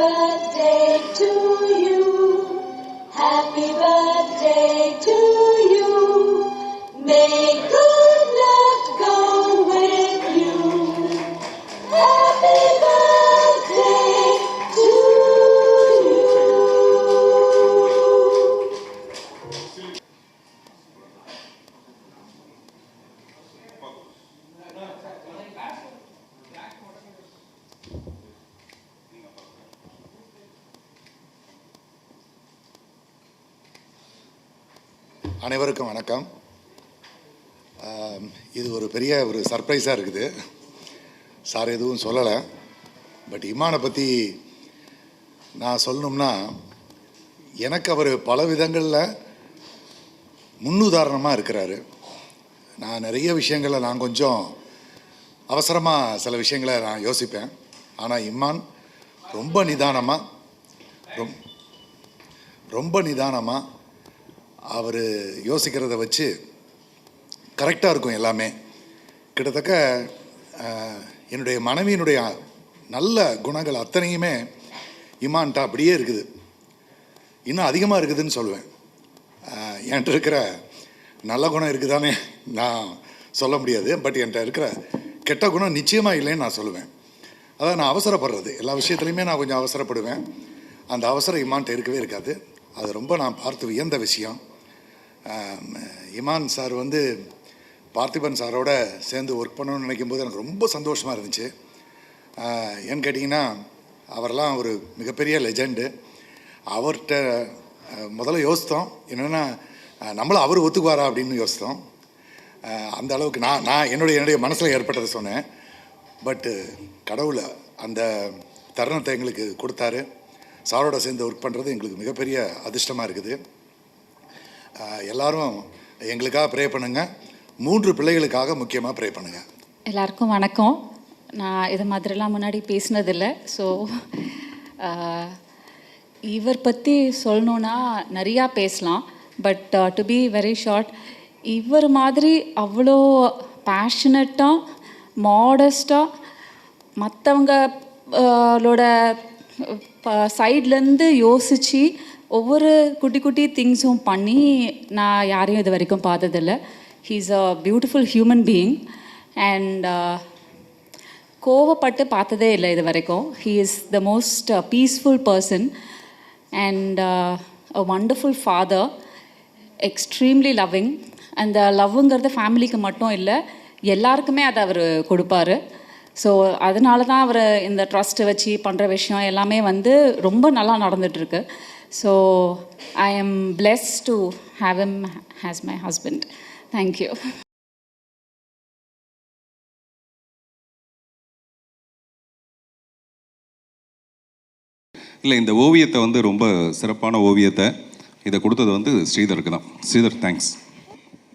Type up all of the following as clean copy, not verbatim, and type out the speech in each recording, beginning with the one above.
birthday to you. Happy birthday to you. May good luck go with you. Happy birthday to you. அனைவருக்கும் வணக்கம். இது ஒரு பெரிய சர்ப்ரைஸாக இருக்குது. சார் எதுவும் சொல்லலை. பட் இமானை பற்றி நான் சொல்லணும்னா, எனக்கு அவர் பல விதங்களில் முன்னுதாரணமாக இருக்கிறாரு. நான் நிறைய விஷயங்களை நான் கொஞ்சம் அவசரமாக சில விஷயங்களை நான் யோசிப்பேன். ஆனால் இமான் ரொம்ப நிதானமாக அவர் யோசிக்கிறத வச்சு கரெக்டாக இருக்கும் எல்லாமே. கிட்டத்தட்ட என்னுடைய மனைவியினுடைய நல்ல குணங்கள் அத்தனையுமே இமான்ட்ட அப்படியே இருக்குது. இன்னும் அதிகமாக இருக்குதுன்னு சொல்லுவேன். என்கிட்ட இருக்கிற நல்ல குணம் இருக்குதானே நான் சொல்ல முடியாது. பட் என்கிட்ட இருக்கிற கெட்ட குணம் நிச்சயமாக இல்லைன்னு நான் சொல்லுவேன். அதான் நான் அவசரப்படுறது, எல்லா விஷயத்துலையுமே நான் கொஞ்சம் அவசரப்படுவேன். அந்த அவசரம் இமான்ட்ட இருக்கவே இருக்காது. அது ரொம்ப நான் பார்த்து வியந்த விஷயம். இமான் சார் பார்த்திபன் சாரோட சேர்ந்து ஒர்க் பண்ணணும்னு நினைக்கும் போது எனக்கு ரொம்ப சந்தோஷமாக இருந்துச்சு. ஏன்னு கேட்டிங்கன்னா, அவரெல்லாம் ஒரு மிகப்பெரிய லெஜெண்டு. அவர்கிட்ட முதல்ல யோசித்தோம் என்னென்னா, நம்மளும் அவர் ஒத்துக்குவாரா அப்படின்னு யோசித்தோம். அந்த அளவுக்கு நான் என்னுடைய மனசில் ஏற்பட்டதை சொன்னேன். பட்டு கடவுள் அந்த தருணத்தை எங்களுக்கு கொடுத்தாரு. சாரோட சேர்ந்து ஒர்க் பண்ணுறது எங்களுக்கு மிகப்பெரிய அதிர்ஷ்டமாக இருக்குது. எல்லாரும் எங்களுக்காக ப்ரே பண்ணுங்கள். 3 பிள்ளைகளுக்காக முக்கியமாக ப்ரே பண்ணுங்கள். எல்லாருக்கும் வணக்கம். நான் இது மாதிரிலாம் முன்னாடி பேசினதில்லை. ஸோ இவர் பற்றி சொல்லணுன்னா நிறையா பேசலாம். But to be very short, இவர் மாதிரி அவ்வளோ பேஷனட்டாக மாடஸ்டாக மற்றவங்களோட சைட்லேருந்து யோசித்து ஒவ்வொரு குட்டி குட்டி திங்ஸும் பண்ணி நான் யாரையும் இது வரைக்கும் பார்த்ததில்லை. He is a beautiful human being. And கோவப்பட்டு பார்த்ததே இல்லை இது வரைக்கும். He is the most peaceful person and a wonderful father. Extremely loving. அந்த லவ்வுங்கிறது ஃபேமிலிக்கு மட்டும் இல்லை, எல்லாருக்குமே அதை அவர் கொடுப்பார். ஸோ அதனால தான் அவர் இந்த ட்ரஸ்ட்டை வச்சு பண்ணுற விஷயம் எல்லாமே ரொம்ப நல்லா நடந்துகிட்ருக்கு. So I am blessed to have him as my husband. Thank you. இல்லை, இந்த ஓவியத்தை ரொம்ப சிறப்பான ஓவியத்தை இதை கொடுத்தது ஸ்ரீதருக்கு தான். ஸ்ரீதர், தேங்க்ஸ்.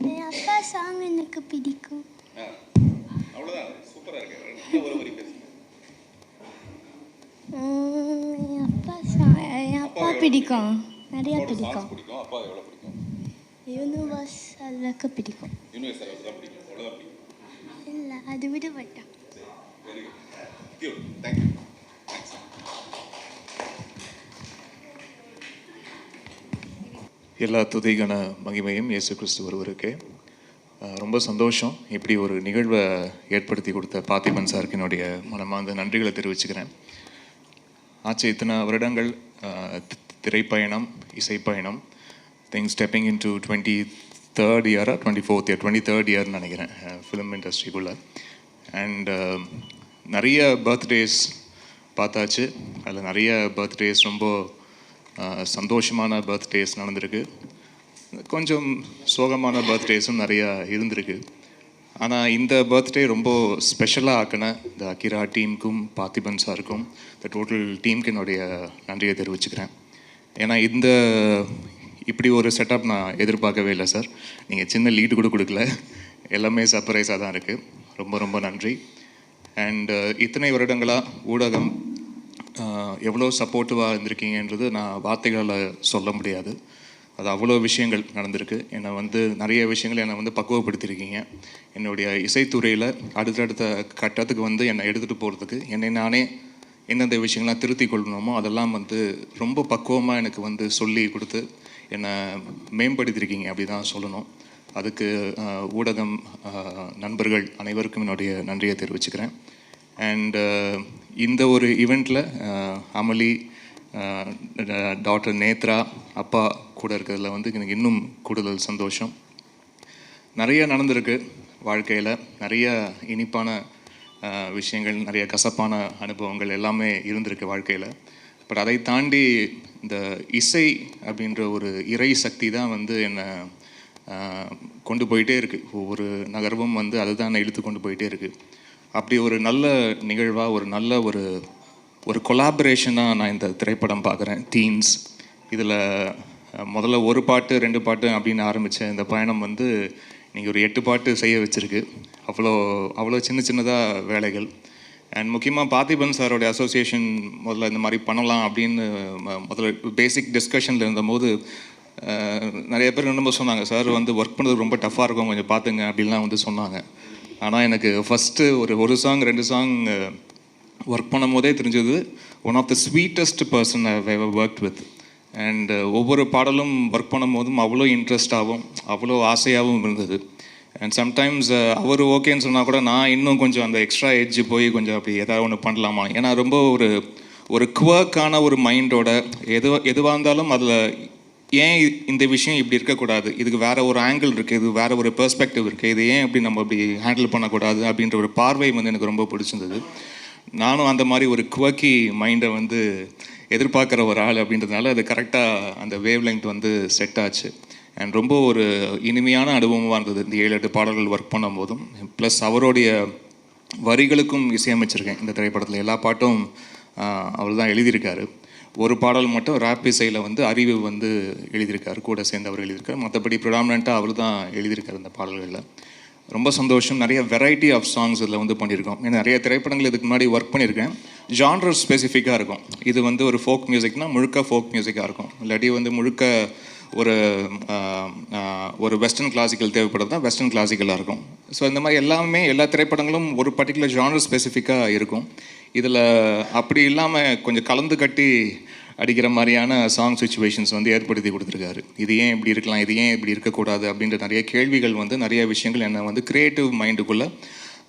என் அப்பா சாங் எனக்கு பிடிக்கும். அவ்வளோதான், சூப்பராக இருக்கு. என் அப்பா பிடிக்கும், நிறையா பிடிக்கும். அப்பா எவ்வளோ பிடிக்கும்? யூனிவர்ஸ் அளவுக்கு பிடிக்கும். யூனிவர்ஸ் அளவுக்கு தான் பிடிக்கும், அவ்வளோதான் பிடிக்கும். இல்லை, அது விட மாட்டான். Very good, thank you. எல்லா துதிகன மகிமையும் இயேசு கிறிஸ்து ஒருவருக்கே. ரொம்ப சந்தோஷம். இப்படி ஒரு நிகழ்வை ஏற்படுத்தி கொடுத்த பார்த்திபன் சாருக்கு என்னுடைய மனமார்ந்த நன்றிகளை தெரிவிச்சுக்கிறேன். ஆச்சு இத்தனை வருடங்கள் திரைப்பயணம், இசைப்பயணம், think stepping in to 23rd year, 24th year, 23rd yearன்னு நினைக்கிறேன் ஃபிலிம் இண்டஸ்ட்ரிக்குள்ளே. அண்ட் நிறைய பர்த்டேஸ் பார்த்தாச்சு. அதில் நிறைய பர்த்டேஸ் ரொம்ப சந்தோஷமான பர்த்டேஸ் நடந்திருக்கு. கொஞ்சம் சோகமான பர்த்டேஸும் நிறையா இருந்திருக்கு. ஆனால் இந்த பர்த்டே ரொம்ப ஸ்பெஷலாக ஆக்கின இந்த அகிரா டீமுக்கும் பார்த்திபன் சாருக்கும் இந்த டோட்டல் டீமுக்கு என்னுடைய நன்றியை தெரிவிச்சுக்கிறேன். ஏன்னா இப்படி ஒரு செட்டப் நான் எதிர்பார்க்கவே இல்லை சார். நீங்கள் சின்ன லீடு கூட கொடுக்கல, எல்லாமே சர்ப்ரைஸாக தான் இருக்குது. ரொம்ப ரொம்ப நன்றி. அண்டு இத்தனை வருடங்களாக ஊடகம் எவ்வளோ சப்போர்ட்டிவாக இருந்திருக்கீங்கன்றது நான் வார்த்தைகளில் சொல்ல முடியாது. அது அவ்வளோ விஷயங்கள் நடந்திருக்கு. என்னை நிறைய விஷயங்கள் என்னை பக்குவப்படுத்தியிருக்கீங்க. என்னுடைய இசைத்துறையில் அடுத்தடுத்த கட்டத்துக்கு என்னை எடுத்துகிட்டு போகிறதுக்கு என்னை நானே எந்தெந்த விஷயங்கள்லாம் திருத்தி கொள்ளணுமோ அதெல்லாம் வந்து ரொம்ப பக்குவமாக எனக்கு வந்து சொல்லி கொடுத்து என்னை மேம்படுத்தியிருக்கீங்க அப்படி தான் சொல்லணும். அதுக்கு ஊடகம் நண்பர்கள் அனைவருக்கும் என்னுடைய நன்றியை தெரிவிச்சுக்கிறேன். அண்ட் இந்த ஒரு ஈவெண்ட்டில் அமளி, டாக்டர் நேத்ரா அப்பா கூட இருக்கிறதுல வந்து எனக்கு இன்னும் கூடுதல் சந்தோஷம். நிறைய நடந்திருக்கு வாழ்க்கையில், நிறைய இனிப்பான விஷயங்கள், நிறைய கசப்பான அனுபவங்கள் எல்லாமே இருந்திருக்கு வாழ்க்கையில். பட் அதை தாண்டி இந்த இசை அப்படின்ற ஒரு இறை சக்தி தான் வந்து என்னை கொண்டு போயிட்டே இருக்குது. ஒவ்வொரு நகர்வும் வந்து அதுதான் என்னை இழுத்து கொண்டு போயிட்டே இருக்குது. அப்படி ஒரு நல்ல நிகழ்வாக, ஒரு நல்ல ஒரு கொலாபரேஷனாக நான் இந்த திரைப்படம் பார்க்குறேன். டீன்ஸ் இதில் முதல்ல ஒரு பாட்டு 2 பாட்டு அப்படின்னு ஆரம்பித்த இந்த பயணம் வந்து நீங்கள் ஒரு 8 பாட்டு செய்ய வச்சுருக்கு. அவ்வளோ சின்னதாக வேலைகள். அண்ட் முக்கியமாக பார்த்திபன் சாரோடைய அசோசியேஷன் முதல்ல இந்த மாதிரி பண்ணலாம் அப்படின்னு முதல்ல பேசிக் டிஸ்கஷனில் இருந்தபோது நிறைய பேர் என்னமோ சொன்னாங்க, சார் வந்து ஒர்க் பண்ணுறது ரொம்ப டஃப்பாக இருக்கும், கொஞ்சம் பார்த்துங்க அப்படின்லாம் வந்து சொன்னாங்க. ஆனால் எனக்கு ஃபஸ்ட்டு ஒரு சாங் 2 சாங் ஒர்க் பண்ணும் போதே தெரிஞ்சது one of the sweetest person I ever worked with. And ஒவ்வொரு பாடலும் ஒர்க் பண்ணும் போதும் அவ்வளோ இன்ட்ரெஸ்டாகவும் அவ்வளோ ஆசையாகவும் இருந்தது. அண்ட் சம்டைம்ஸ் அவர் ஓகேன்னு சொன்னால் கூட நான் இன்னும் கொஞ்சம் அந்த எக்ஸ்ட்ரா எட்ஜ் போய் கொஞ்சம் அப்படி ஏதாவது ஒன்று பண்ணலாமா, ஏன்னா ரொம்ப ஒரு குவர்க்கான ஒரு மைண்டோட எதுவாக இருந்தாலும் அதில் ஏன் இந்த விஷயம் இப்படி இருக்கக்கூடாது, இதுக்கு வேறு ஒரு ஆங்கிள் இருக்குது, இது வேறு ஒரு பெர்ஸ்பெக்டிவ் இருக்குது, இது ஏன் இப்படி நம்ம அப்படி ஹேண்டில் பண்ணக்கூடாது அப்படின்ற ஒரு பார்வை வந்து எனக்கு ரொம்ப பிடிச்சிருந்தது. நானும் அந்த மாதிரி ஒரு குவர்க்கி மைண்டை வந்து எதிர்பார்க்குற ஒரு ஆள் அப்படின்றதுனால அது கரெக்டாக அந்த வேவ் லெங்த் வந்து செட் ஆச்சு. அண்ட் ரொம்ப ஒரு இனிமையான அனுபவமாக இருந்தது இந்த 7-8 பாடல்கள் ஒர்க் பண்ணும் போதும். ப்ளஸ் அவருடைய வரிகளுக்கும் இசையமைச்சிருக்கேன் இந்த திரைப்படத்தில். எல்லா பாட்டும் அவர் தான் எழுதியிருக்காரு. ஒரு பாடல் மட்டும் ரேப் இசையில் வந்து அறிவு வந்து எழுதியிருக்காரு, கூட சேர்ந்து அவர் எழுதியிருக்காரு. மற்றபடி ப்ரிடாமினண்ட்டாக அவர் தான் எழுதியிருக்காரு இந்த பாடல்களில். ரொம்ப சந்தோஷம். நிறைய வெரைட்டி ஆஃப் சாங்ஸ் இதில் வந்து பண்ணியிருக்கோம். ஏன்னா நிறைய திரைப்படங்கள் இதுக்கு முன்னாடி ஒர்க் பண்ணியிருக்கேன். ஜான்ரர் ஸ்பெசிஃபிக்காக இருக்கும். இது வந்து ஒரு ஃபோக் மியூசிக்னால் முழுக்க ஃபோக் மியூசிக்காக இருக்கும், இல்லாட்டி வந்து முழுக்க ஒரு வெஸ்டர்ன் கிளாசிக்கல் தேவைப்படுறது தான் வெஸ்டர்ன் கிளாசிக்கலாக இருக்கும். ஸோ இந்த மாதிரி எல்லா திரைப்படங்களும் ஒரு பர்டிகுலர் ஜானர் ஸ்பெசிஃபிக்காக இருக்கும். இதில் அப்படி இல்லாமல் கொஞ்சம் கலந்து கட்டி அடிக்கிற மாதிரியான சாங் சுச்சுவேஷன்ஸ் வந்து ஏற்படுத்தி கொடுத்துருக்காரு. இது ஏன் இப்படி இருக்கலாம், இது ஏன் இப்படி இருக்கக்கூடாது அப்படின்ற நிறைய கேள்விகள் வந்து நிறைய விஷயங்கள் என்னை வந்து க்ரியேட்டிவ் மைண்டுக்குள்ளே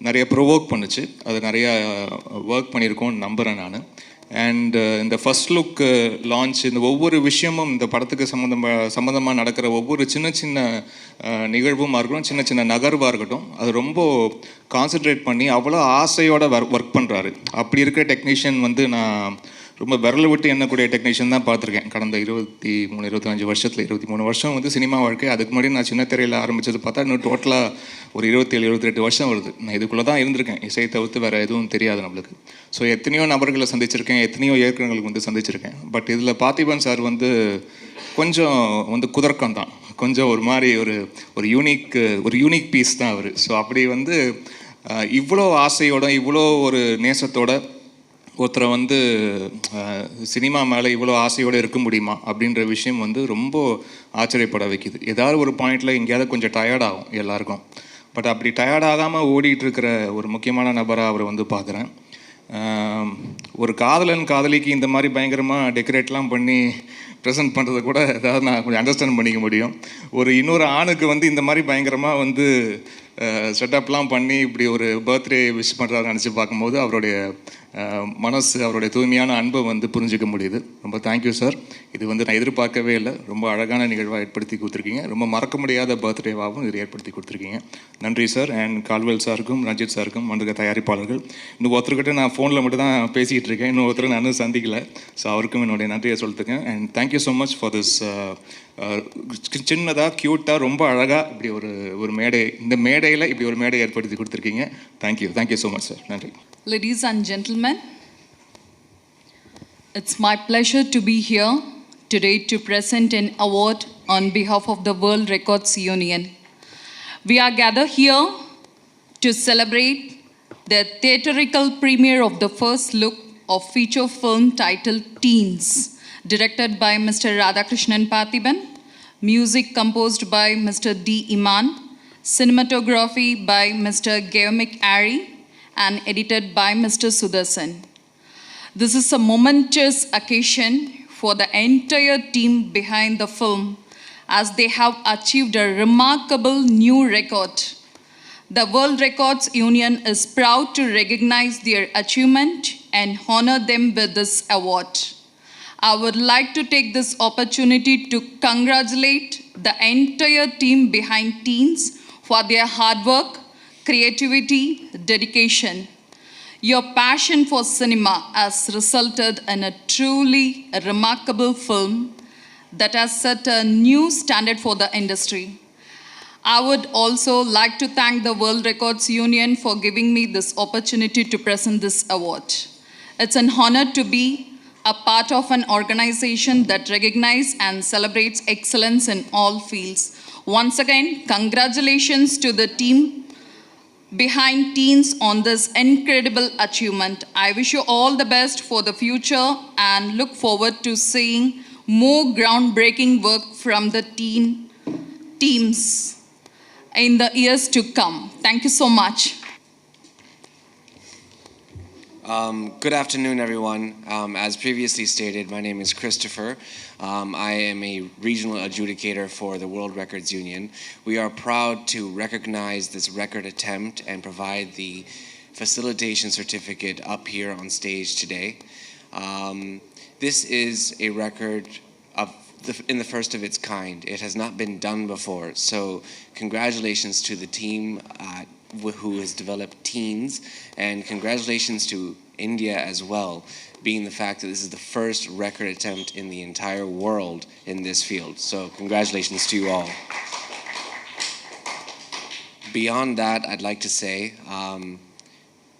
நிறைய ப்ரொவோக் பண்ணுச்சு. அது நிறையா ஒர்க் பண்ணியிருக்கோன்னு நம்புகிறேன் நான். அண்ட் இந்த ஃபஸ்ட் லுக் லான்ச், இந்த ஒவ்வொரு விஷயமும் இந்த படத்துக்கு சம்மந்தமாக நடக்கிற ஒவ்வொரு சின்ன நிகழ்வும் இருக்கட்டும், சின்ன நகர்வாக இருக்கட்டும், அது ரொம்ப கான்சென்ட்ரேட் பண்ணி அவ்வளோ ஆசையோட ஒர்க் பண்ணுறாரு. அப்படி இருக்கிற டெக்னீஷியன் வந்து நான் ரொம்ப விரல விட்டு எண்ணக்கூடிய டெக்னீஷியன் தான் பார்த்துருக்கேன் கடந்த 23-25 வருஷத்தில். 23 வருஷம் வந்து சினிமா வாழ்க்கை. அதுக்கு முன்னாடி நான் சின்ன திரையில் ஆரம்பித்தது பார்த்தா இன்னும் டோட்டலாக ஒரு 27-28 வருஷம் வருது. நான் இதுக்குள்ளே தான் இருந்திருக்கேன், இசையை தவிர்த்து வேறு எதுவும் தெரியாது நம்மளுக்கு. ஸோ எத்தனையோ நபர்களை சந்திச்சிருக்கேன், எத்தனையோ இயக்குநர்களுக்கு வந்து சந்திச்சிருக்கேன். பட் இதில் பார்த்திபன் சார் வந்து கொஞ்சம் வந்து குதர்க்கம் தான், கொஞ்சம் ஒரு மாதிரி ஒரு யூனிக் பீஸ் தான் அவர். ஸோ அப்படி வந்து இவ்வளோ ஆசையோட இவ்வளோ ஒரு நேசத்தோட ஒருத்தரை வந்து சினிமா மேலே இவ்வளோ ஆசையோடு இருக்க முடியுமா அப்படின்ற விஷயம் வந்து ரொம்ப ஆச்சரியப்பட வைக்குது. ஏதாவது ஒரு பாயிண்டில் எங்கேயாவது கொஞ்சம் டயர்டாகும் எல்லாருக்கும். பட் அப்படி டயர்டாகாமல் ஓடிட்டு இருக்கிற ஒரு முக்கியமான நபராக அவரை வந்து பார்க்குறேன். ஒரு காதலிக்கு இந்த மாதிரி பயங்கரமாக டெக்கரேட்லாம் பண்ணி ப்ரெசென்ட் பண்ணுறதை கூட ஏதாவது நான் கொஞ்சம் அண்டர்ஸ்டாண்ட் பண்ணிக்க முடியும். இன்னொரு ஆணுக்கு வந்து இந்த மாதிரி பயங்கரமாக வந்து செட்டப்லாம் பண்ணி இப்படி ஒரு பர்த்டே விஷ் பண்ணுறாரு நினச்சி பார்க்கும்போது அவருடைய மனசு, அவருடைய தூய்மையான அன்பை வந்து புரிஞ்சிக்க முடியுது. ரொம்ப தேங்க்யூ சார். இது வந்து நான் எதிர்பார்க்கவே இல்லை. ரொம்ப அழகான நிகழ்வாக ஏற்படுத்தி கொடுத்துருக்கீங்க. ரொம்ப மறக்க முடியாத பர்த்டேவாகவும் இது ஏற்படுத்தி கொடுத்துருக்கீங்க. நன்றி சார். அண்ட் கால்வெல் சாருக்கும் ரஞ்சித் சாருக்கும் வந்திருக்க தயாரிப்பாளர்கள். இன்னும் ஒருத்தர்கிட்ட நான் ஃபோனில் மட்டும் தான் பேசிக்கிட்டு இருக்கேன், இன்னும் ஒருத்தர் நான் சந்திக்கலை. ஸோ அவருக்கும் என்னுடைய நன்றியை சொல்லிட்டுருக்கேன். And thank you so much for this சின்னதாக க்யூட்டாக ரொம்ப அழகாக இப்படி ஒரு மேடை, இந்த மேடையில் இப்படி ஒரு மேடை ஏற்படுத்தி கொடுத்துருக்கீங்க. Thank you so much sir. நன்றி. Ladies and gentlemen, it's my pleasure to be here today to present an award on behalf of the World Records Union. We are gathered here to celebrate the theatrical premiere of the first look of feature film titled Teens, directed by Mr. Radhakrishnan Parthiban, music composed by Mr. D. Iman, cinematography by Mr. Geomic Ari, and edited by Mr. Sudarsan. This is a momentous occasion for the entire team behind the film, as they have achieved a remarkable new record. The World Records Union is proud to recognize their achievement and honor them with this award. I would like to take this opportunity to congratulate the entire team behind Teens for their hard work, creativity, dedication. Your passion for cinema has resulted in a truly remarkable film that has set a new standard for the industry. I would also like to thank the World Records Union for giving me this opportunity to present this award. It's an honor to be a part of an organization that recognizes and celebrates excellence in all fields. Once again, congratulations to the team behind Teens on this incredible achievement. I wish you all the best for the future and look forward to seeing more groundbreaking work from the teams in the years to come. Thank you so much. Good afternoon, everyone. As previously stated, my name is Christopher. I am a regional adjudicator for the World Records Union. We are proud to recognize this record attempt and provide the facilitation certificate up here on stage today. This is a record in the first of its kind. It has not been done before, so congratulations to the team who has developed Teens, and congratulations to India as well, being the fact that this is the first record attempt in the entire world in this field. So congratulations to you all. Beyond that, I'd like to say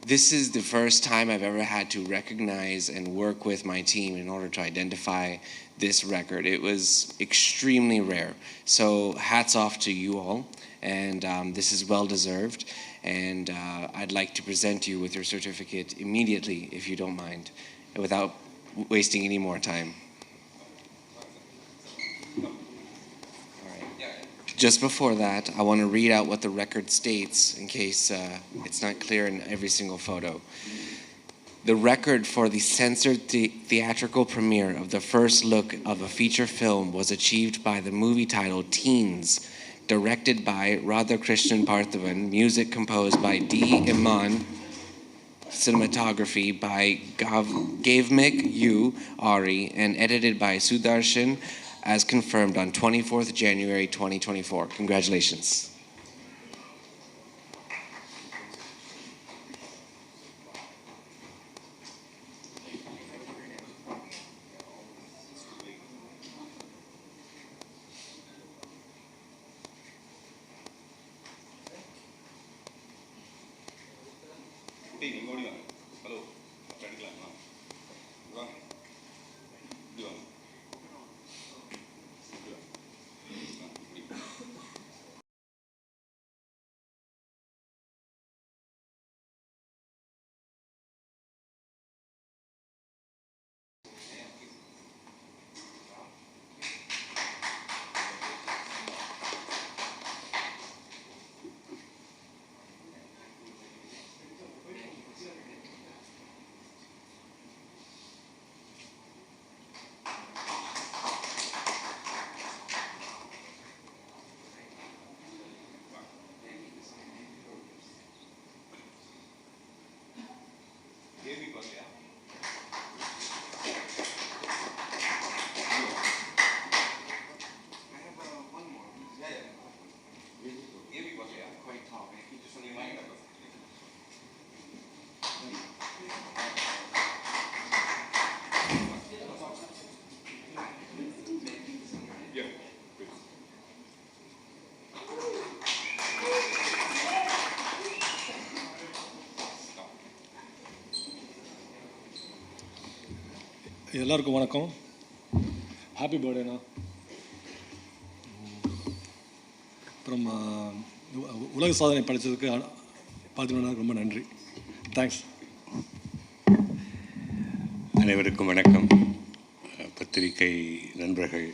this is the first time I've ever had to recognize and work with my team in order to identify this record. It was extremely rare. So hats off to you all. And this is well deserved, and I'd like to present you with your certificate immediately, if you don't mind, without wasting any more time. All right. Just before that, I want to read out what the record states in case it's not clear in every single photo. The record for the censored theatrical premiere of the first look of a feature film was achieved by the movie title Teens, directed by Radhakrishnan Parthavan, music composed by D. Iman, cinematography by Gavmik U. Ari, and edited by Sudarshan, as confirmed on 24th January 2024. Congratulations. எல்லாருக்கும் வணக்கம். Happy பர்த்டேண்ணா. அப்புறம் உலக சாதனை படித்ததுக்கு பார்த்திபண்ணா ரொம்ப நன்றி. Thanks. அனைவருக்கும் வணக்கம். பத்திரிகை நண்பர்கள்,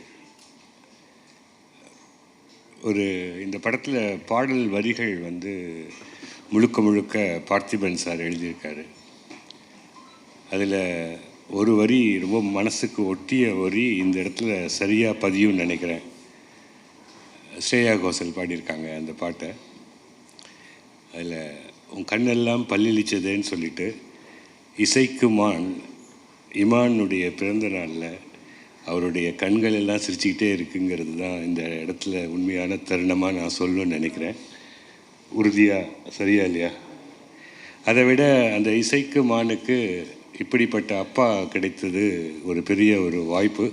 இந்த படத்தில் பாடல் வரிகள் முழுக்க பார்த்திபன் சார் எழுதியிருக்காரு. அதில் ஒரு வரி ரொம்ப மனசுக்கு ஒட்டிய வரி இந்த இடத்துல சரியாக பதியும்னு நினைக்கிறேன். ஸ்ரேயா கோஷல் பாடியிருக்காங்க அந்த பாட்டை. அதில் உன் கண்ணெல்லாம் பல்லிழிச்சதேன்னு சொல்லிட்டு இசைக்கு இமானுடைய பிறந்த நாளில் அவருடைய கண்கள் எல்லாம் சிரிச்சுக்கிட்டே இருக்குங்கிறது தான் இந்த இடத்துல உண்மையான தருணமாக நான் சொல்லணும்னு நினைக்கிறேன். உறுதியாக சரியா இல்லையா? அதை விட அந்த இசைக்கு மானுக்கு இப்படிப்பட்ட அப்பா கிடைத்தது ஒரு பெரிய ஒரு வாய்ப்பு.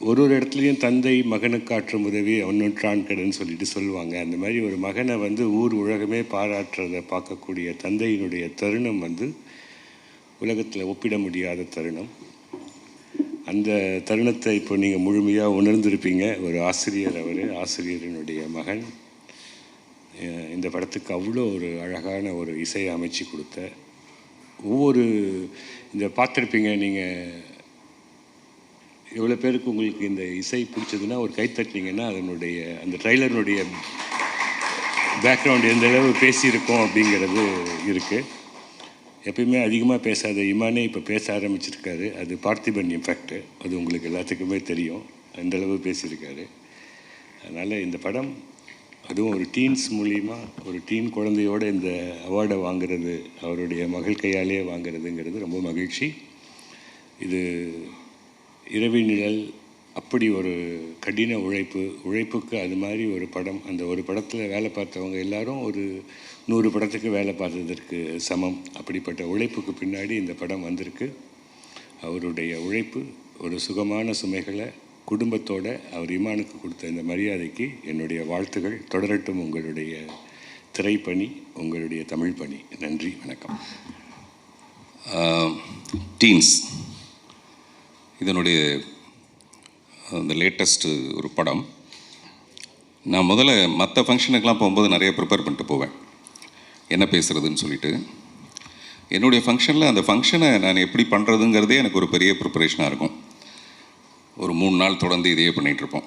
ஒரு இடத்துலையும் தந்தை மகனுக்கு ஆற்றும் உதவி அவனொன்றான் கடன் சொல்லிட்டு சொல்லுவாங்க. அந்த மாதிரி ஒரு மகனை ஊர் உலகமே பாராட்டுறதை பார்க்கக்கூடிய தந்தையினுடைய தருணம் உலகத்தில் ஒப்பிட முடியாத தருணம். அந்த தருணத்தை இப்போ நீங்கள் முழுமையாக உணர்ந்திருப்பீங்க. ஒரு ஆசிரியர், ஆசிரியரினுடைய மகன் இந்த படத்துக்கு அவ்வளோ ஒரு அழகான ஒரு இசையை அமைச்சு கொடுத்த ஒவ்வொரு இந்த பார்த்துருப்பீங்க நீங்கள். எவ்வளோ பேருக்கு உங்களுக்கு இந்த இசை பிடிச்சதுன்னா ஒரு கை தட்டினீங்கன்னா அதனுடைய அந்த ட்ரைலருடைய பேக்ரவுண்ட் எந்த அளவு பேசியிருக்கோம் அப்படிங்கிறது இருக்குது. எப்பயுமே அதிகமாக பேசாத இமானே இப்போ பேச ஆரம்பிச்சிருக்காரு. அது பார்த்திபன் இம்பேக்டு, அது உங்களுக்கு எல்லாத்துக்குமே தெரியும். அந்தளவு பேசியிருக்காரு. அதனால் இந்த படம் அதுவும் ஒரு டீன்ஸ் மூலிமா ஒரு டீன் குழந்தையோடு இந்த அவார்டை வாங்கிறது, அவருடைய மகள் கையாலேயே வாங்கிறதுங்கிறது ரொம்ப மகிழ்ச்சி. இது இரவி நிழல் அப்படி ஒரு கடின உழைப்புக்கு அது மாதிரி ஒரு படம். அந்த ஒரு படத்தில் வேலை பார்த்தவங்க எல்லாரும் ஒரு 100 படத்துக்கு வேலை பார்த்ததற்கு சமம். அப்படிப்பட்ட உழைப்புக்கு பின்னாடி இந்த படம் வந்திருக்கு. அவருடைய உழைப்பு ஒரு சுகமான சுமைகளை குடும்பத்தோடு அவர் இமானுக்கு கொடுத்த இந்த மரியாதைக்கு என்னுடைய வாழ்த்துகள். தொடரட்டும் உங்களுடைய திரைப்பணி, உங்களுடைய தமிழ் பணி. நன்றி, வணக்கம். டீன்ஸ் இதனுடைய அந்த லேட்டஸ்ட்டு ஒரு படம். நான் முதல்ல மற்ற ஃபங்க்ஷனுக்கெலாம் போகும்போது நிறைய ப்ரிப்பேர் பண்ணிட்டு போவேன், என்ன பேசுகிறதுன்னு சொல்லிட்டு. என்னுடைய ஃபங்க்ஷனில் அந்த ஃபங்க்ஷனை நான் எப்படி பண்ணுறதுங்கிறதே எனக்கு ஒரு பெரிய ப்ரிப்பரேஷனாக இருக்கும். ஒரு 3 நாள் தொடர்ந்து இதையே பண்ணிகிட்ருப்போம்.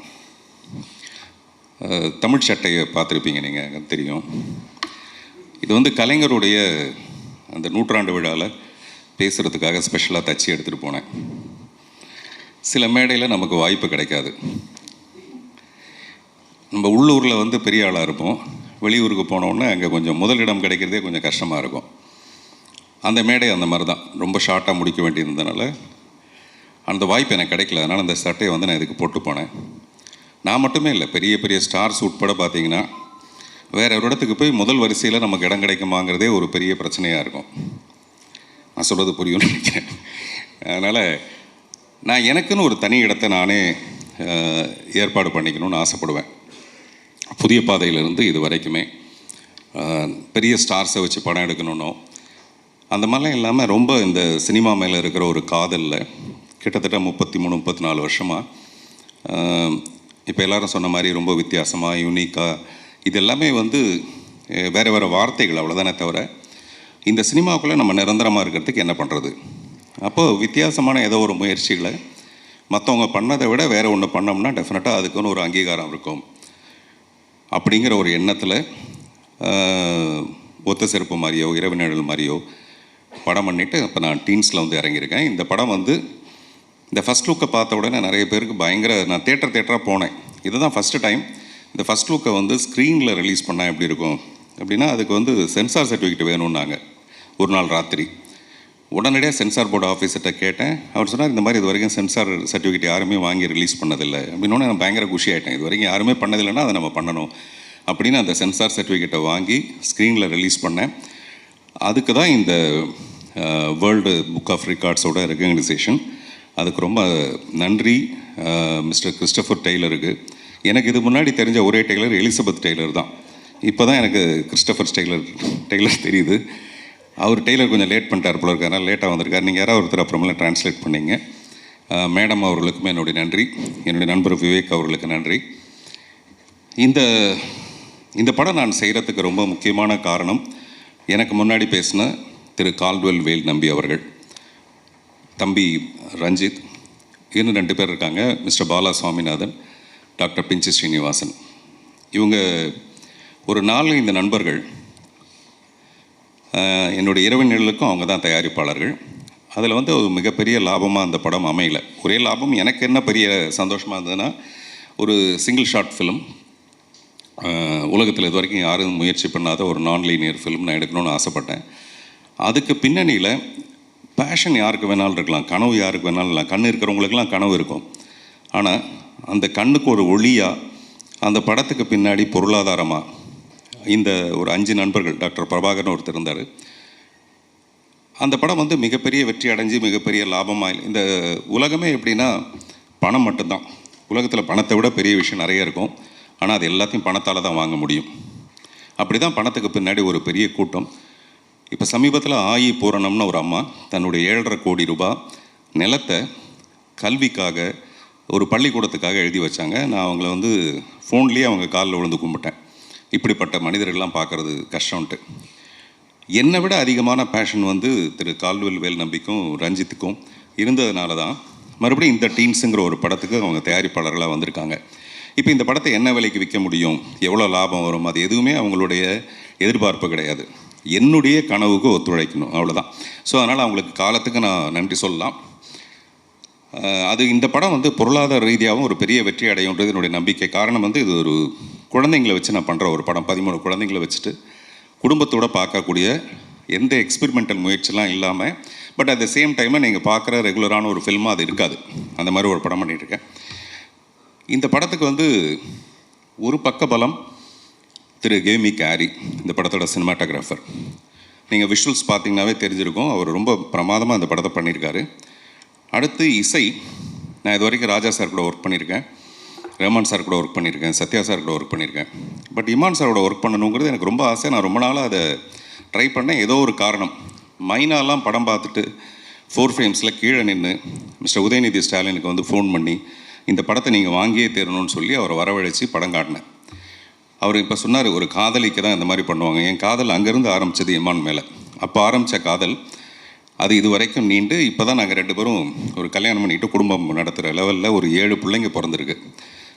தமிழ் சட்டையை பார்த்துருப்பீங்க நீங்கள், தெரியும். இது கலைஞருடைய அந்த 100ஆண்டு விழாவில் பேசுகிறதுக்காக ஸ்பெஷலாக தச்சு எடுத்துகிட்டு போனேன். சில மேடையில் நமக்கு வாய்ப்பு கிடைக்காது. நம்ம உள்ளூரில் பெரிய ஆளாக இருப்போம். வெளியூருக்கு போனோன்னே அங்கே கொஞ்சம் முதலிடம் கிடைக்கிறதே கொஞ்சம் கஷ்டமாக இருக்கும். அந்த மேடை அந்த மாதிரி தான், ரொம்ப ஷார்ட்டாக முடிக்க வேண்டியிருந்ததுனால அந்த வாய்ப்பு எனக்கு கிடைக்கல. அதனால் அந்த சட்டையை நான் இதுக்கு போட்டு போனேன். நான் மட்டுமே இல்லை, பெரிய பெரிய ஸ்டார்ஸ் உட்பட பார்த்தீங்கன்னா வேறு ஒரு இடத்துக்கு போய் முதல் வரிசையில் நமக்கு இடம் கிடைக்குமாங்கிறதே ஒரு பெரிய பிரச்சனையாக இருக்கும். நான் சொல்கிறது புரியும்னு நினைக்கிறேன். அதனால் நான் எனக்குன்னு ஒரு தனி இடத்தை நானே ஏற்பாடு பண்ணிக்கணும்னு ஆசைப்படுவேன். புதிய பாதையிலிருந்து இது வரைக்குமே பெரிய ஸ்டார்ஸை வச்சு படம் எடுக்கணுன்னோ அந்த மாதிரிலாம் இல்லாமல் ரொம்ப இந்த சினிமா மேலே இருக்கிற ஒரு காதலில் கிட்டத்தட்ட 33-34 வருஷமாக இப்போ எல்லோரும் சொன்ன மாதிரி ரொம்ப வித்தியாசமாக யூனிக்காக இது எல்லாமே வேறு வேறு வார்த்தைகள் அவ்வளோதானே தவிர இந்த சினிமாவுக்குள்ளே நம்ம நிரந்தரமாக இருக்கிறதுக்கு என்ன பண்ணுறது. அப்போது வித்தியாசமான ஏதோ ஒரு முயற்சிகளை மற்றவங்க பண்ணதை விட வேறு ஒன்று பண்ணோம்னா டெஃபினட்டாக அதுக்குன்னு ஒரு அங்கீகாரம் இருக்கும் அப்படிங்கிற ஒரு எண்ணத்தில் ஒத்த செருப்பு மாதிரியோ இரவு நிழல் மாதிரியோ படம் பண்ணிவிட்டு இப்போ நான் டீன்ஸில் இறங்கியிருக்கேன். இந்த படம் இந்த ஃபஸ்ட் லுக்கை பார்த்த உடனே நிறைய பேருக்கு பயங்கர, நான் தேட்டராக போனேன். இதுதான் ஃபஸ்ட்டு டைம் இந்த ஃபஸ்ட் லுக்கை ஸ்க்ரீனில் ரிலீஸ் பண்ணால் எப்படி இருக்கும் அப்படின்னா அதுக்கு சென்சார் சர்டிஃபிகேட் வேணும்னாங்க. ஒரு நாள் ராத்திரி உடனடியாக சென்சார் போர்டு ஆஃபீஸர்கிட்ட கேட்டேன். அவர் சொன்னார் இந்த மாதிரி இது வரைக்கும் சென்சார் சர்டிஃபிகேட் யாருமே வாங்கி ரிலீஸ் பண்ணதில்லை அப்படின்னோடனே நான் பயங்கர குஷி ஆகிட்டேன். இது வரைக்கும் யாருமே பண்ணதில்லைன்னா அதை நம்ம பண்ணணும் அப்படின்னு அந்த சென்சார் சர்டிஃபிகேட்டை வாங்கி ஸ்க்ரீனில் ரிலீஸ் பண்ணேன். அதுக்கு தான் இந்த வேர்ல்டு புக் ஆஃப் ரெக்கார்ட்ஸோட ரெகக்னைசேஷன். அதுக்கு ரொம்ப நன்றி மிஸ்டர் கிறிஸ்டோஃபர் டெய்லருக்கு. எனக்கு இது முன்னாடி தெரிஞ்ச ஒரே டெய்லர் எலிசபெத் டெய்லர் தான். இப்போ தான் எனக்கு கிறிஸ்டோஃபர் டெய்லர் தெரியுது. அவர் டெய்லர் கொஞ்சம் லேட் பண்ணிட்டார் போல இருக்கார், அதனால் லேட்டாக வந்திருக்கார். நீங்கள் யாராவது ஒருத்தர் அப்புறமெல்லாம் ட்ரான்ஸ்லேட் பண்ணிங்க. மேடம் அவர்களுக்குமே என்னுடைய நன்றி, என்னுடைய நண்பர் விவேக் அவர்களுக்கு நன்றி. இந்த படம் நான் செய்கிறதுக்கு ரொம்ப முக்கியமான காரணம் எனக்கு முன்னாடி பேசின திரு கால்டுவெல் வேல் நம்பி அவர்கள், தம்பி ரஞ்சித், இன்னும் 2 பேர் இருக்காங்க, மிஸ்டர் பாலா சுவாமிநாதன், டாக்டர் பிஞ்சி ஸ்ரீனிவாசன். இவங்க ஒரு 4-5 நண்பர்கள். என்னுடைய இரவு நிழலுக்கும் அவங்க தான் தயாரிப்பாளர்கள். அதில் வந்து ஒரு மிகப்பெரிய லாபமாக அந்த படம் அமையல. ஒரே லாபம் எனக்கு என்ன பெரிய சந்தோஷமாக இருந்ததுன்னா, ஒரு சிங்கிள் ஷார்ட் ஃபிலிம், உலகத்தில் இது வரைக்கும் யாரும் முயற்சி பண்ணாத ஒரு நான் லீனியர் ஃபிலிம் நான் எடுக்கணும்னு ஆசைப்பட்டேன். அதுக்கு பின்னணியில் பேஷன் யாருக்கு வேணாலும் இருக்கலாம், கனவு யாருக்கு வேணாலும் இருக்கலாம். கண் இருக்கிறவங்களுக்கெல்லாம் கனவு இருக்கும். ஆனால் அந்த கண்ணுக்கு ஒரு ஒளியாக அந்த படத்துக்கு பின்னாடி பொருளாதாரமாக இந்த ஒரு 5 நண்பர்கள், டாக்டர் பிரபாகர்னு ஒருத்தர் இருந்தார். அந்த படம் வந்து மிகப்பெரிய வெற்றி அடைஞ்சு மிகப்பெரிய லாபமாக, இந்த உலகமே எப்படின்னா பணம் மட்டும்தான். உலகத்தில் பணத்தை விட பெரிய விஷயம் நிறைய இருக்கும். ஆனால் அது எல்லாத்தையும் பணத்தால் தான் வாங்க முடியும். அப்படி தான் பணத்துக்கு பின்னாடி ஒரு பெரிய கூட்டம். இப்போ சமீபத்தில் ஆயி பூரணம்னு ஒரு அம்மா தன்னுடைய 7.5 கோடி ரூபாய் நிலத்தை கல்விக்காக ஒரு பள்ளிக்கூடத்துக்காக எழுதி வச்சாங்க. நான் அவங்கள வந்து ஃபோன்லேயே அவங்க காலில் விழுந்து கும்பிட்டேன். இப்படிப்பட்ட மனிதர்கள்லாம் பார்க்குறது கஷ்டம்ன்ட்டு. என்னை விட அதிகமான பேஷன் வந்து திரு கால்வெல் வேல் நம்பிக்கும் ரஞ்சித்துக்கும் இருந்ததுனால தான் மறுபடியும் இந்த டீன்ஸுங்கிற ஒரு படத்துக்கு அவங்க தயாரிப்பாளர்களாக வந்திருக்காங்க. இப்போ இந்த படத்தை என்ன விலைக்கு விற்க முடியும், எவ்வளோ லாபம் வரும், அது எதுவுமே அவங்களுடைய எதிர்பார்ப்பு கிடையாது. என்னுடைய கனவுக்கு ஒத்துழைக்கணும், அவ்வளோதான். ஸோ அதனால் அவங்களுக்கு காலத்துக்கு நான் நன்றி சொல்லலாம். அது இந்த படம் வந்து பொருளாதார ரீதியாகவும் ஒரு பெரிய வெற்றி அடையுன்றது என்னுடைய நம்பிக்கை. காரணம் வந்து இது ஒரு குழந்தைங்களை வச்சு நான் பண்ணுற ஒரு படம். 13 குழந்தைங்களை வச்சுட்டு குடும்பத்தோடு பார்க்கக்கூடிய எந்த எக்ஸ்பெரிமெண்டல் முயற்சிலாம் இல்லாமல், பட் அட் த சேம் டைமில் நீங்கள் பார்க்குற ரெகுலரான ஒரு ஃபில்மாக அது இருக்காது. அந்த மாதிரி ஒரு படம் பண்ணிகிட்ருக்கேன். இந்த படத்துக்கு வந்து ஒரு பக்க பலம் திரு கேமி கேரி, இந்த படத்தோட சினிமாட்டோகிராஃபர். நீங்கள் விஷுவல்ஸ் பார்த்தீங்கன்னாவே தெரிஞ்சிருக்கும், அவர் ரொம்ப பிரமாதமாக இந்த படத்தை பண்ணியிருக்காரு. அடுத்து இசை, நான் இது வரைக்கும் ராஜா சார் கூட ஒர்க் பண்ணியிருக்கேன், ரஹ்மான் சார் கூட ஒர்க் பண்ணியிருக்கேன், சத்யா சார் கூட ஒர்க் பண்ணியிருக்கேன். பட் இமான் சாரோட ஒர்க் பண்ணணுங்கிறது எனக்கு ரொம்ப ஆசை. நான் ரொம்ப நாளாக அதை ட்ரை பண்ணேன். ஏதோ ஒரு காரணம், மைனாலாம் படம் பார்த்துட்டு 4 ஃப்ரேம்ஸில் கீழே நின்று மிஸ்டர் உதயநிதி ஸ்டாலினுக்கு வந்து ஃபோன் பண்ணி இந்த படத்தை நீங்கள் வாங்கியே தரணும்னு சொல்லி அவரை வரவழைச்சி படம் காட்டினேன். அவர் இப்போ சொன்னார், ஒரு காதலிக்கு தான் இந்த மாதிரி பண்ணுவாங்க. என் காதல் அங்கேருந்து ஆரம்பித்தது இமான் மேலே. அப்போ ஆரம்பித்த காதல் அது இது வரைக்கும் நீண்டு இப்போ தான் நாங்கள் 2 பேரும் ஒரு கல்யாணம் பண்ணிட்டு குடும்பம் நடத்துகிற லெவலில் ஒரு 7 பிள்ளைங்க பிறந்திருக்கு.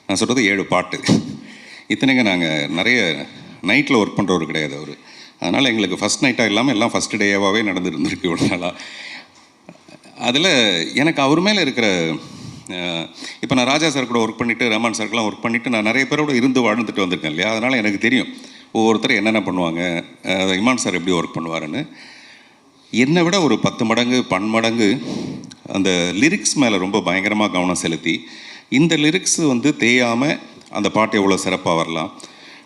நான் சொல்கிறது 7 பாட்டு. இத்தனைங்க நாங்கள் நிறைய நைட்டில் ஒர்க் பண்ணுறவர் கிடையாது அவர். அதனால் எங்களுக்கு ஃபஸ்ட் நைட்டாக இல்லாமல் எல்லாம் ஃபஸ்ட்டு டேவாகவே நடந்துருந்துருக்கு இவ்வளோ நாளாக. அதில் எனக்கு அவர் மேலே இருக்கிற, இப்போ நான் ராஜா சார் கூட ஒர்க் பண்ணிவிட்டு ரஹ்மான் சாருக்கெலாம் ஒர்க் பண்ணிவிட்டு நான் நிறைய பேரோட இருந்து வாழ்ந்துட்டு வந்திருக்கேன் இல்லையா. அதனால் எனக்கு தெரியும் ஒவ்வொருத்தர் என்னென்ன பண்ணுவாங்க, இமான் சார் எப்படி ஒர்க் பண்ணுவாருன்னு. என்னை விட ஒரு 10 மடங்கு 12 மடங்கு அந்த லிரிக்ஸ் மேலே ரொம்ப பயங்கரமாக கவனம் செலுத்தி, இந்த லிரிக்ஸ் வந்து தேயாமல் அந்த பாட்டு எவ்வளோ சிறப்பாக வரலாம்.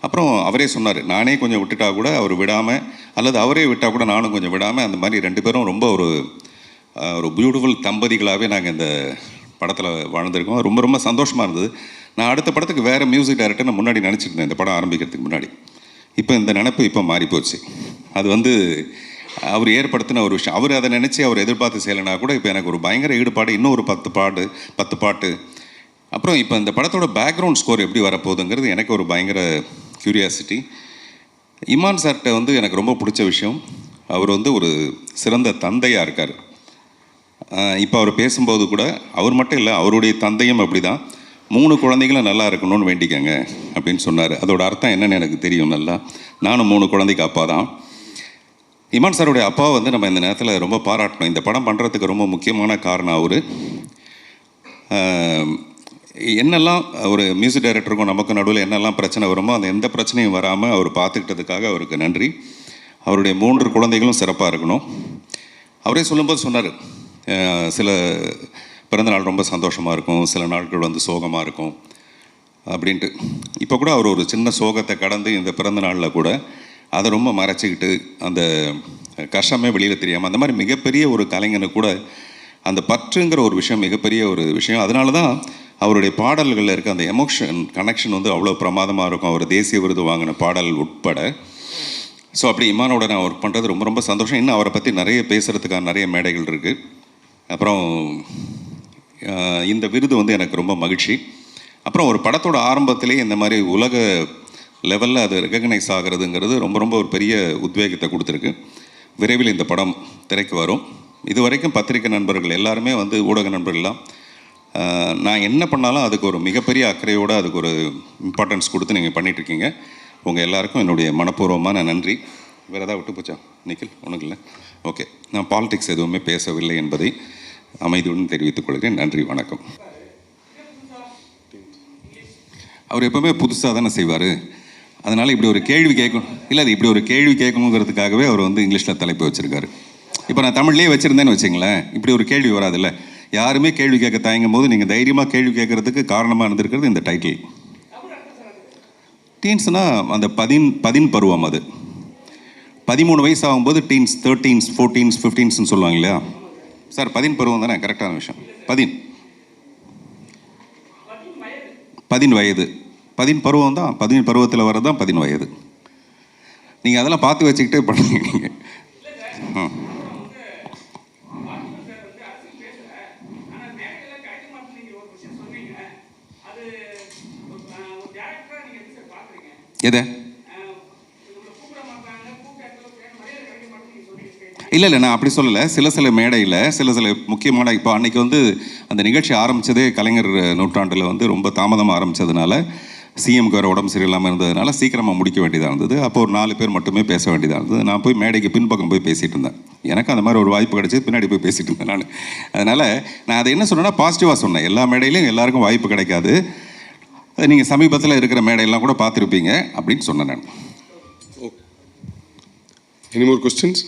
அப்புறம் அவரே சொன்னார், நானே கொஞ்சம் விட்டுட்டா கூட அவர் விடாமல், அல்லது அவரே விட்டால் கூட நானும் கொஞ்சம் விடாமல், அந்த மாதிரி 2 பேரும் ரொம்ப ஒரு பியூட்டிஃபுல் தம்பதிகளாகவே நாங்கள் இந்த படத்தில் வாழ்ந்துருக்கோம். ரொம்ப ரொம்ப சந்தோஷமாக இருந்தது. நான் அடுத்த படத்துக்கு வேறு மியூசிக் டைரக்டர் நான் முன்னாடி நினச்சிருந்தேன், இந்த படம் ஆரம்பிக்கிறதுக்கு முன்னாடி. இப்போ இந்த நினப்பு இப்போ மாறிப்போச்சு. அது வந்து அவர் ஏற்படுத்தின ஒரு விஷயம். அவர் அதை நினச்சி அவர் எதிர்பார்த்து செய்யலைனா கூட இப்போ எனக்கு ஒரு பயங்கர ஈடுபாடு. இன்னும் ஒரு 10 பாட்டு. அப்புறம் இப்போ இந்த படத்தோட பேக்ரவுண்ட் ஸ்கோர் எப்படி வரப்போகுதுங்கிறது எனக்கு ஒரு பயங்கர க்யூரியாசிட்டி. இமான் சார்கிட்ட வந்து எனக்கு ரொம்ப பிடிச்ச விஷயம், அவர் வந்து ஒரு சிறந்த தந்தையாக இருக்கார். இப்போ அவர் பேசும்போது கூட அவர் மட்டும் இல்லை, அவருடைய தந்தையும் அப்படி தான் 3 குழந்தைகளும் நல்லா இருக்கணும்னு வேண்டிக்கங்க அப்படின்னு சொன்னார். அதோட அர்த்தம் என்னன்னு எனக்கு தெரியும் நல்லா. நானும் 3 குழந்தைக்கு அப்பா தான். இமான் சாருடைய அப்பாவை வந்து நம்ம இந்த நேரத்தில் ரொம்ப பாராட்டணும். இந்த படம் பண்ணுறதுக்கு ரொம்ப முக்கியமான காரணம் அவர். என்னெல்லாம் ஒரு மியூசிக் டைரக்டருக்கும் நமக்கு நடுவில் என்னெல்லாம் பிரச்சனை வருமோ அந்த எந்த பிரச்சனையும் வராமல் அவர் பார்த்துக்கிட்டதுக்காக அவருக்கு நன்றி. அவருடைய 3 குழந்தைகளும் சிறப்பாக இருக்கணும். அவரே சொல்லும்போது சொன்னார், சில பிறந்தநாள் ரொம்ப சந்தோஷமாக இருக்கும், சில நாட்கள் வந்து சோகமாக இருக்கும் அப்படின்ட்டு. இப்போ கூட அவர் ஒரு சின்ன சோகத்தை கடந்து இந்த பிறந்த நாளில் கூட அதை ரொம்ப மறைச்சிக்கிட்டு அந்த கஷ்டமே வெளியில் தெரியாமல், அந்த மாதிரி மிகப்பெரிய ஒரு கலைஞனுக்கு கூட அந்த பற்றுங்கிற ஒரு விஷயம் மிகப்பெரிய ஒரு விஷயம். அதனால தான் அவருடைய பாடல்களில் இருக்க அந்த எமோஷன் கனெக்ஷன் வந்து அவ்வளோ பிரமாதமாக இருக்கும். அவர் தேசிய விருது வாங்கின பாடல் உட்பட. ஸோ அப்படி இமானோட நான் ஒர்க் பண்ணுறது ரொம்ப ரொம்ப சந்தோஷம். இன்னும் அவரை பற்றி நிறைய பேசுகிறதுக்கான நிறைய மேடைகள் இருக்குது. அப்புறம் இந்த விருது வந்து எனக்கு ரொம்ப மகிழ்ச்சி. அப்புறம் ஒரு படத்தோட ஆரம்பத்திலே இந்த மாதிரி உலக லெவலில் அது ரெகக்னைஸ் ஆகிறதுங்கிறது ரொம்ப ரொம்ப ஒரு பெரிய உத்வேகத்தை கொடுத்துருக்கு. விரைவில் இந்த படம் திரைக்கு வரும். இது வரைக்கும் பத்திரிகை நண்பர்கள் எல்லாருமே வந்து ஊடக நண்பர்கள்லாம் நான் என்ன பண்ணாலும் அதுக்கு ஒரு மிகப்பெரிய அக்கறையோடு அதுக்கு ஒரு இம்பார்ட்டன்ஸ் கொடுத்து நீங்கள் பண்ணிகிட்ருக்கீங்க. உங்கள் எல்லாருக்கும் என்னுடைய மனப்பூர்வமான நன்றி. வேறு ஏதாவது விட்டு போச்சா நிக்கில்? ஒன்றும் இல்லை. ஓகே, நான் பாலிடிக்ஸ் எதுவுமே பேசவில்லை என்பதை அமைதியுடன் தெரிவித்துக் கொள்கிறேன். நன்றி, வணக்கம். அவர் எப்பவுமே புதுசாக தானே செய்வார். அதனால் இப்படி ஒரு கேள்வி கேட்கணும், இல்லை அது இப்படி ஒரு கேள்வி கேட்கணுங்கிறதுக்காகவே அவர் வந்து இங்கிலீஷில் தலைப்பு வச்சுருக்காரு. இப்போ நான் தமிழ்லேயே வச்சுருந்தேன்னு வச்சுங்களேன், இப்படி ஒரு கேள்வி வராதுல்ல. யாருமே கேள்வி கேட்க தயங்கும் போது நீங்கள் தைரியமாக கேள்வி கேட்குறதுக்கு காரணமாக இருந்திருக்கிறது இந்த டைட்டில். டீன்ஸ்னால் அந்த 13 பருவம். அது 13 வயசு ஆகும்போது டீன்ஸ், 13s 14s 15ஸ்ன்னு சொல்லுவாங்க இல்லையா சார்? 13 பருவம் தானே கரெக்டான விஷயம். 13 வயது 13 பருவம் தான். 13 பருவத்தில் வர்றது தான் 13 வயது. நீங்கள் அதெல்லாம் பார்த்து வச்சுக்கிட்டே பண்ணுறீங்க நீங்கள். எதை? இல்லை நான் அப்படி சொல்லலை. சில மேடையில் சில முக்கியமான, இப்போ அன்றைக்கி வந்து அந்த நிகழ்ச்சி ஆரம்பித்ததே கலைஞர் நூற்றாண்டில் வந்து ரொம்ப தாமதமாக ஆரம்பித்ததுனால, சிஎம்க்கு வேறு உடம்பு சரியில்லாமல் இருந்ததுனால சீக்கிரமாக முடிக்க வேண்டியதாக இருந்தது. அப்போ ஒரு 4 பேர் மட்டுமே பேச வேண்டியதாக இருந்தது. நான் போய் மேடைக்கு பின்பக்கம் போய் பேசிகிட்டு இருந்தேன். எனக்கு அந்த மாதிரி ஒரு வாய்ப்பு கிடச்சி பின்னாடி போய் பேசிகிட்டு இருந்தேன் நான். அதனால் நான் அதை என்ன சொன்னேன்னா, பாசிட்டிவாக சொன்னேன். எல்லா மேடையிலையும் எல்லாருக்கும் வாய்ப்பு கிடைக்காது, நீங்கள் சமீபத்தில் இருக்கிற மேடையெல்லாம் கூட பார்த்துருப்பீங்க அப்படின்னு சொன்னேன் நான். Any more questions?